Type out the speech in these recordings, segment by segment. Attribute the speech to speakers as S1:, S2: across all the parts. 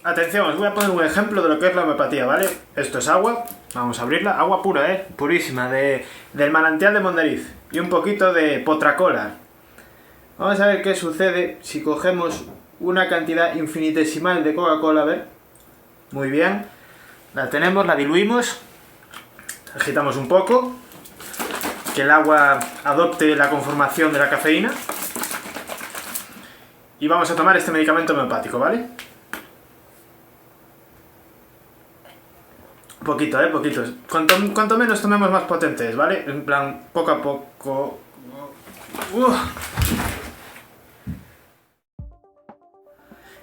S1: Atención, os voy a poner un ejemplo de lo que es la homeopatía, ¿vale? Esto es agua, vamos a abrirla, agua pura, purísima, del manantial de Mondariz. Y un poquito de potracola. Vamos a ver qué sucede si cogemos una cantidad infinitesimal de Coca-Cola, a ver. Muy bien. La tenemos, la diluimos. Agitamos un poco. Que el agua adopte la conformación de la cafeína. Y vamos a tomar este medicamento homeopático, ¿vale? Poquito, poquito. Cuanto menos tomemos, más potente es, ¿vale? En plan, poco a poco.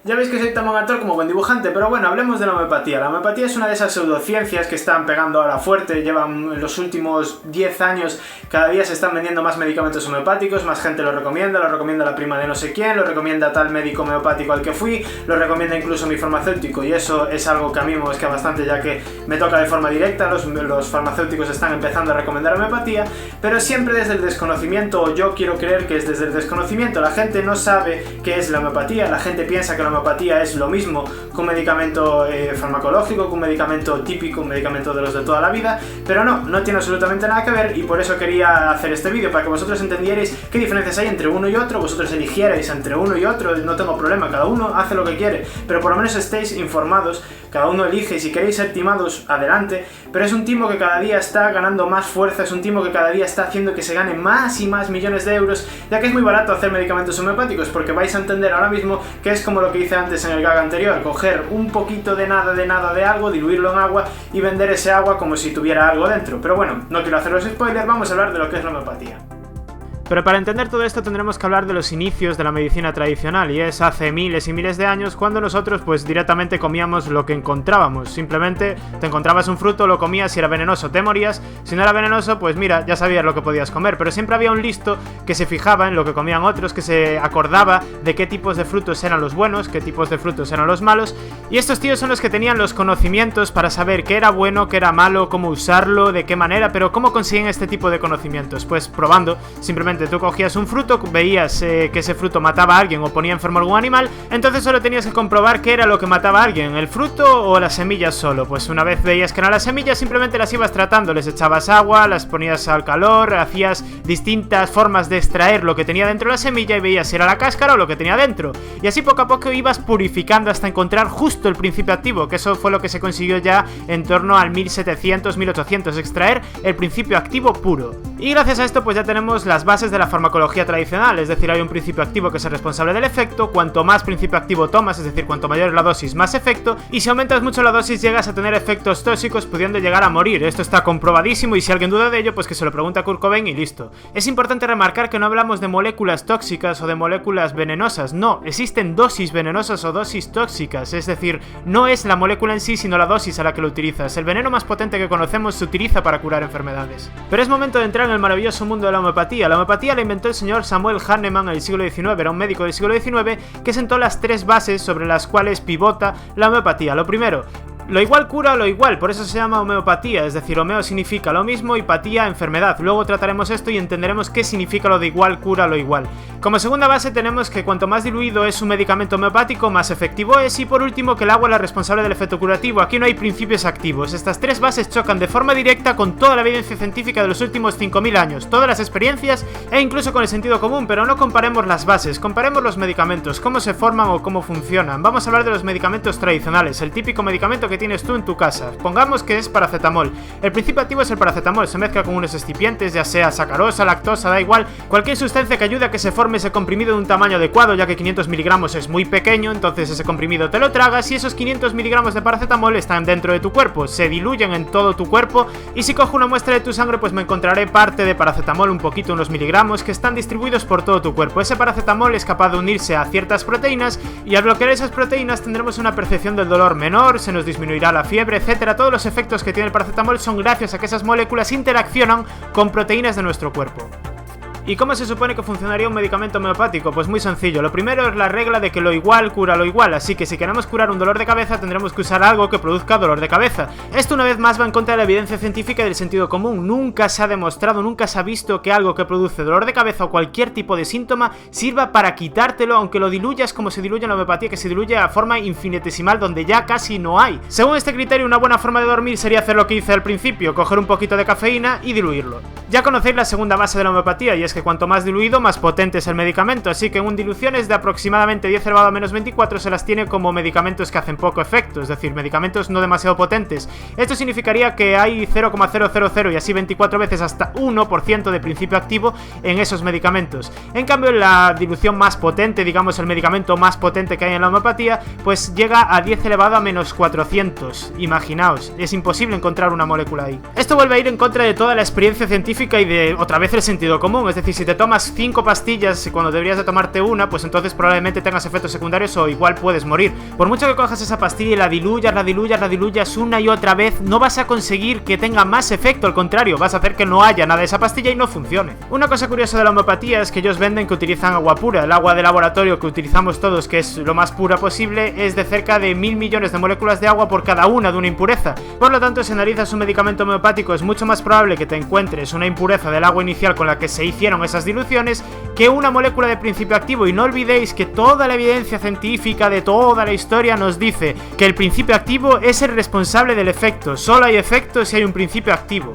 S1: Ya veis que soy tan buen actor como buen dibujante, pero bueno, hablemos de la homeopatía. La homeopatía es una de esas pseudociencias que están pegando ahora fuerte, llevan en los últimos 10 años, cada día se están vendiendo más medicamentos homeopáticos, más gente lo recomienda la prima de no sé quién, lo recomienda tal médico homeopático al que fui, lo recomienda incluso mi farmacéutico, y eso es algo que a mí me mosquea bastante, ya que me toca de forma directa, los farmacéuticos están empezando a recomendar homeopatía, pero siempre desde el desconocimiento, o yo quiero creer que es desde el desconocimiento. La gente no sabe qué es la homeopatía, la gente piensa que la homeopatía es lo mismo que un medicamento farmacológico, que un medicamento típico, un medicamento de los de toda la vida, pero no tiene absolutamente nada que ver, y por eso quería hacer este vídeo, para que vosotros entendierais qué diferencias hay entre uno y otro, vosotros eligierais entre uno y otro, no tengo problema, cada uno hace lo que quiere, pero por lo menos estéis informados, cada uno elige, y si queréis ser timados, adelante, pero es un timo que cada día está ganando más fuerza, es un timo que cada día está haciendo que se gane más y más millones de euros, ya que es muy barato hacer medicamentos homeopáticos, porque vais a entender ahora mismo que es como lo que hice antes en el gag anterior, coger un poquito de nada de algo, diluirlo en agua y vender ese agua como si tuviera algo dentro. Pero bueno, no quiero haceros spoilers, vamos a hablar de lo que es la homeopatía. Pero para entender todo esto tendremos que hablar de los inicios de la medicina tradicional, y es hace miles y miles de años cuando nosotros pues directamente comíamos lo que encontrábamos. Simplemente te encontrabas un fruto, lo comías, si era venenoso te morías, si no era venenoso pues mira, ya sabías lo que podías comer, pero siempre había un listo que se fijaba en lo que comían otros, que se acordaba de qué tipos de frutos eran los buenos, qué tipos de frutos eran los malos, y estos tíos son los que tenían los conocimientos para saber qué era bueno, qué era malo, cómo usarlo, de qué manera. Pero ¿cómo consiguen este tipo de conocimientos? Pues probando. Simplemente tú cogías un fruto, veías que ese fruto mataba a alguien o ponía enfermo a algún animal, entonces solo tenías que comprobar qué era lo que mataba a alguien, el fruto o las semillas solo. Pues una vez veías que eran las semillas, simplemente las ibas tratando, les echabas agua, las ponías al calor, hacías distintas formas de extraer lo que tenía dentro de la semilla y veías si era la cáscara o lo que tenía dentro, y así poco a poco ibas purificando hasta encontrar justo el principio activo, que eso fue lo que se consiguió ya en torno al 1700-1800, extraer el principio activo puro. Y gracias a esto pues ya tenemos las bases de la farmacología tradicional, es decir, hay un principio activo que es el responsable del efecto, cuanto más principio activo tomas, es decir, cuanto mayor es la dosis, más efecto, y si aumentas mucho la dosis llegas a tener efectos tóxicos pudiendo llegar a morir. Esto está comprobadísimo, y si alguien duda de ello, pues que se lo pregunte a Kurt Cobain y listo. Es importante remarcar que no hablamos de moléculas tóxicas o de moléculas venenosas, no, existen dosis venenosas o dosis tóxicas, es decir, no es la molécula en sí, sino la dosis a la que lo utilizas. El veneno más potente que conocemos se utiliza para curar enfermedades. Pero es momento de entrar en el maravilloso mundo de la homeopatía. La homeopatía la inventó el señor Samuel Hahnemann en el siglo XIX, era un médico del siglo XIX que sentó las tres bases sobre las cuales pivota la homeopatía. Lo primero, lo igual cura lo igual, por eso se llama homeopatía, es decir, homeo significa lo mismo y patía enfermedad. Luego trataremos esto y entenderemos qué significa lo de igual cura lo igual. Como segunda base tenemos que cuanto más diluido es un medicamento homeopático, más efectivo es, y por último que el agua es la responsable del efecto curativo. Aquí no hay principios activos, estas tres bases chocan de forma directa con toda la evidencia científica de los últimos 5000 años, todas las experiencias e incluso con el sentido común, pero no comparemos las bases, comparemos los medicamentos, cómo se forman o cómo funcionan. Vamos a hablar de los medicamentos tradicionales, el típico medicamento que tienes tú en tu casa. Pongamos que es paracetamol. El principio activo es el paracetamol, se mezcla con unos excipientes, ya sea sacarosa, lactosa, da igual, cualquier sustancia que ayude a que se forme ese comprimido de un tamaño adecuado, ya que 500 miligramos es muy pequeño, entonces ese comprimido te lo tragas y esos 500 miligramos de paracetamol están dentro de tu cuerpo, se diluyen en todo tu cuerpo, y si cojo una muestra de tu sangre pues me encontraré parte de paracetamol, un poquito, unos miligramos, que están distribuidos por todo tu cuerpo. Ese paracetamol es capaz de unirse a ciertas proteínas y al bloquear esas proteínas tendremos una percepción del dolor menor, se nos disminuirá la fiebre, etcétera. Todos los efectos que tiene el paracetamol son gracias a que esas moléculas interaccionan con proteínas de nuestro cuerpo. ¿Y cómo se supone que funcionaría un medicamento homeopático? Pues muy sencillo. Lo primero es la regla de que lo igual cura lo igual, así que si queremos curar un dolor de cabeza tendremos que usar algo que produzca dolor de cabeza. Esto una vez más va en contra de la evidencia científica y del sentido común. Nunca se ha demostrado, nunca se ha visto que algo que produce dolor de cabeza o cualquier tipo de síntoma sirva para quitártelo, aunque lo diluyas como se diluye en la homeopatía, que se diluye a forma infinitesimal donde ya casi no hay. Según este criterio, una buena forma de dormir sería hacer lo que hice al principio, coger un poquito de cafeína y diluirlo. Ya conocéis la segunda base de la homeopatía, y es que cuanto más diluido, más potente es el medicamento, así que en diluciones de aproximadamente 10 elevado a menos 24 se las tiene como medicamentos que hacen poco efecto, es decir, medicamentos no demasiado potentes. Esto significaría que hay 0,000 y así 24 veces hasta 1% de principio activo en esos medicamentos. En cambio, la dilución más potente, digamos el medicamento más potente que hay en la homeopatía, pues llega a 10 elevado a menos 400. Imaginaos, es imposible encontrar una molécula ahí. Esto vuelve a ir en contra de toda la experiencia científica y de otra vez el sentido común, es decir, si te tomas 5 pastillas cuando deberías de tomarte una, pues entonces probablemente tengas efectos secundarios o igual puedes morir. Por mucho que cojas esa pastilla y la diluyas una y otra vez, no vas a conseguir que tenga más efecto, al contrario, vas a hacer que no haya nada de esa pastilla y no funcione. Una cosa curiosa de la homeopatía es que ellos venden que utilizan agua pura. El agua de laboratorio que utilizamos todos, que es lo más pura posible, es de cerca de 1000 millones de moléculas de agua por cada una de una impureza. Por lo tanto, si analizas un medicamento homeopático, es mucho más probable que te encuentres una impureza del agua inicial con la que se hicieron esas diluciones que una molécula de principio activo. Y no olvidéis que toda la evidencia científica de toda la historia nos dice que el principio activo es el responsable del efecto. Solo hay efecto si hay un principio activo.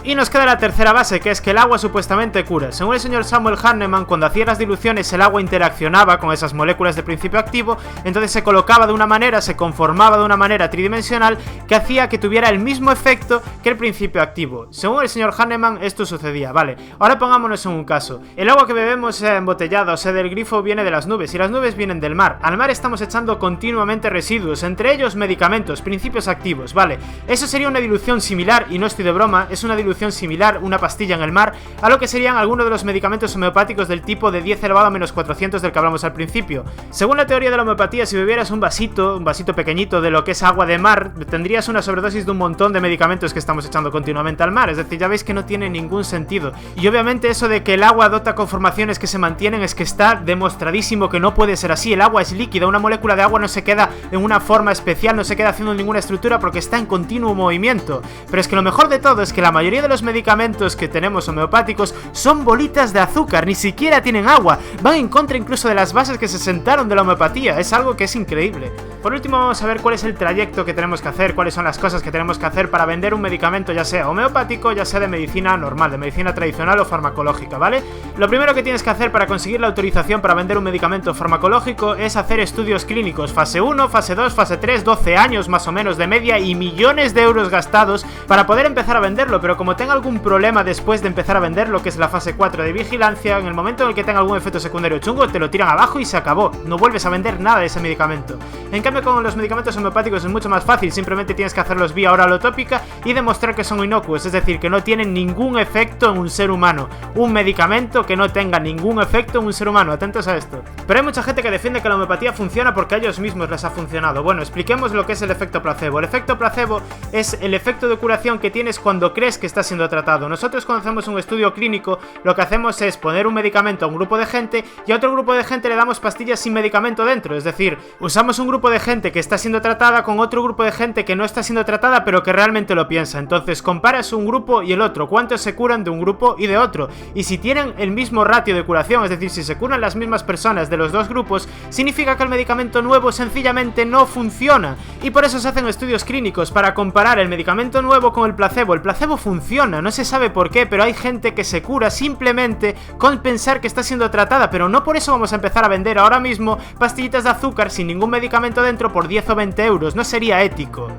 S1: Y nos queda la tercera base, que es que el agua supuestamente cura. Según el señor Samuel Hahnemann, cuando hacía las diluciones el agua interaccionaba con esas moléculas de principio activo, entonces se colocaba de una manera, se conformaba de una manera tridimensional que hacía que tuviera el mismo efecto que el principio activo. Según el señor Hahnemann, esto sucedía, vale. Ahora pongámonos en un caso. El agua que bebemos, sea embotellada o sea del grifo, viene de las nubes, y las nubes vienen del mar. Al mar estamos echando continuamente residuos, entre ellos medicamentos, principios activos, vale. Eso sería una dilución similar, y no estoy de broma, es una dilución similar, una pastilla en el mar, a lo que serían algunos de los medicamentos homeopáticos del tipo de 10 elevado a menos 400 del que hablamos al principio. Según la teoría de la homeopatía, si bebieras un vasito pequeñito de lo que es agua de mar, tendrías una sobredosis de un montón de medicamentos que estamos echando continuamente al mar, es decir, ya veis que no tiene ningún sentido. Y obviamente eso de que el agua adopta conformaciones que se mantienen es que está demostradísimo que no puede ser así. El agua es líquida, una molécula de agua no se queda en una forma especial, no se queda haciendo ninguna estructura porque está en continuo movimiento. Pero es que lo mejor de todo es que la mayoría de los medicamentos que tenemos homeopáticos son bolitas de azúcar, ni siquiera tienen agua, van en contra incluso de las bases que se sentaron de la homeopatía, es algo que es increíble. Por último, vamos a ver cuál es el trayecto que tenemos que hacer, cuáles son las cosas que tenemos que hacer para vender un medicamento, ya sea homeopático, ya sea de medicina normal, de medicina tradicional o farmacológica, ¿vale? Lo primero que tienes que hacer para conseguir la autorización para vender un medicamento farmacológico es hacer estudios clínicos, fase 1, fase 2, fase 3, 12 años más o menos de media y millones de euros gastados para poder empezar a venderlo, pero como tenga algún problema después de empezar a venderlo, que es la fase 4 de vigilancia, en el momento en el que tenga algún efecto secundario chungo, te lo tiran abajo y se acabó, no vuelves a vender nada de ese medicamento. En cambio, con los medicamentos homeopáticos es mucho más fácil, simplemente tienes que hacerlos vía oral o tópica y demostrar que son inocuos, es decir, que no tienen ningún efecto en un ser humano. Un medicamento que no tenga ningún efecto en un ser humano, atentos a esto. Pero hay mucha gente que defiende que la homeopatía funciona porque a ellos mismos les ha funcionado. Bueno, expliquemos lo que es el efecto placebo. El efecto placebo es el efecto de curación que tienes cuando crees que estás siendo tratado. Nosotros cuando hacemos un estudio clínico, lo que hacemos es poner un medicamento a un grupo de gente y a otro grupo de gente le damos pastillas sin medicamento dentro, es decir, usamos un grupo de gente que está siendo tratada con otro grupo de gente que no está siendo tratada pero que realmente lo piensa. Entonces comparas un grupo y el otro, cuántos se curan de un grupo y de otro, y si tienen el mismo ratio de curación, es decir, si se curan las mismas personas de los dos grupos, significa que el medicamento nuevo sencillamente no funciona, y por eso se hacen estudios clínicos para comparar el medicamento nuevo con el placebo. El placebo funciona, no se sabe por qué, pero hay gente que se cura simplemente con pensar que está siendo tratada, pero no por eso vamos a empezar a vender ahora mismo pastillitas de azúcar sin ningún medicamento dentro por 10 o 20 euros, no sería ético.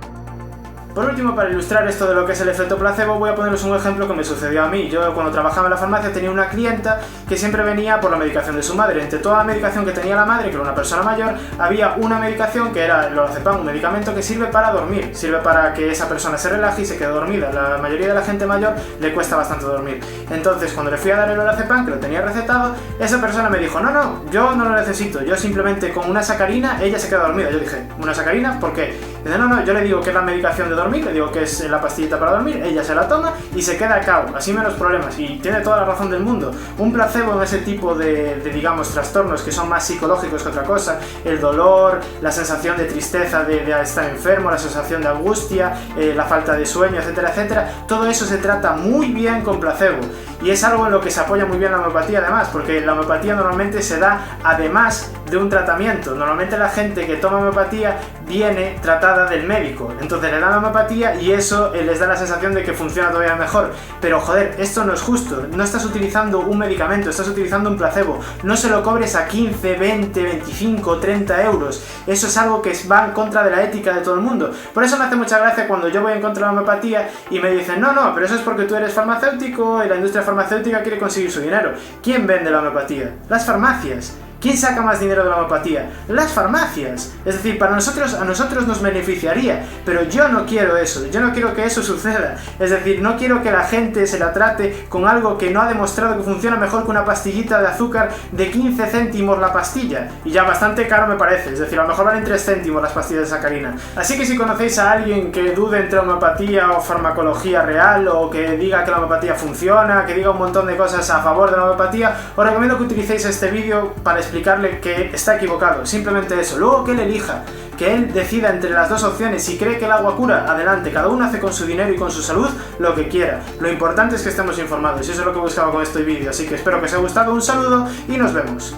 S2: Por último, para ilustrar esto de lo que es el efecto placebo, voy a poneros un ejemplo que me sucedió a mí. Yo cuando trabajaba en la farmacia tenía una clienta que siempre venía por la medicación de su madre. Entre toda la medicación que tenía la madre, que era una persona mayor, había una medicación que era el lorazepam, un medicamento que sirve para dormir, sirve para que esa persona se relaje y se quede dormida. La mayoría de la gente mayor le cuesta bastante dormir. Entonces, cuando le fui a dar el lorazepam, que lo tenía recetado, esa persona me dijo, no, yo no lo necesito, yo simplemente con una sacarina ella se queda dormida. Yo dije, ¿una sacarina? ¿Por qué?
S1: Dice, no, yo le digo que es la medicación de dormir, le digo que es la pastillita para dormir, ella se la toma y se queda a cabo, así menos problemas, y tiene toda la razón del mundo. Un placebo en ese tipo de digamos, trastornos que son más psicológicos que otra cosa, el dolor, la sensación de tristeza de estar enfermo, la sensación de angustia, la falta de sueño, etcétera, etcétera, todo eso se trata muy bien con placebo, y es algo en lo que se apoya muy bien la homeopatía además, porque la homeopatía normalmente se da además de un tratamiento. Normalmente la gente que toma homeopatía viene tratada del médico, entonces le dan la homeopatía y eso les da la sensación de que funciona todavía mejor. Pero joder, esto no es justo, no estás utilizando un medicamento, estás utilizando un placebo, no se lo cobres a 15, 20, 25, 30 euros, eso es algo que va en contra de la ética de todo el mundo. Por eso me hace mucha gracia cuando yo voy en contra de la homeopatía y me dicen, no, pero eso es porque tú eres farmacéutico y la industria farmacéutica quiere conseguir su dinero. ¿Quién vende la homeopatía? Las farmacias. ¿Quién saca más dinero de la homeopatía? Las farmacias. Es decir, a nosotros nos beneficiaría, pero yo no quiero eso, yo no quiero que eso suceda. Es decir, no quiero que la gente se la trate con algo que no ha demostrado que funciona mejor que una pastillita de azúcar de 15 céntimos la pastilla. Y ya bastante caro me parece, es decir, a lo mejor valen 3 céntimos las pastillas de sacarina. Así que si conocéis a alguien que dude entre homeopatía o farmacología real, o que diga que la homeopatía funciona, que diga un montón de cosas a favor de la homeopatía, os recomiendo que utilicéis este vídeo para explicarle que está equivocado, simplemente eso. Luego que él elija, que él decida entre las dos opciones. Si cree que el agua cura, adelante, cada uno hace con su dinero y con su salud lo que quiera. Lo importante es que estemos informados y eso es lo que buscaba con este vídeo, así que espero que os haya gustado, un saludo y nos vemos.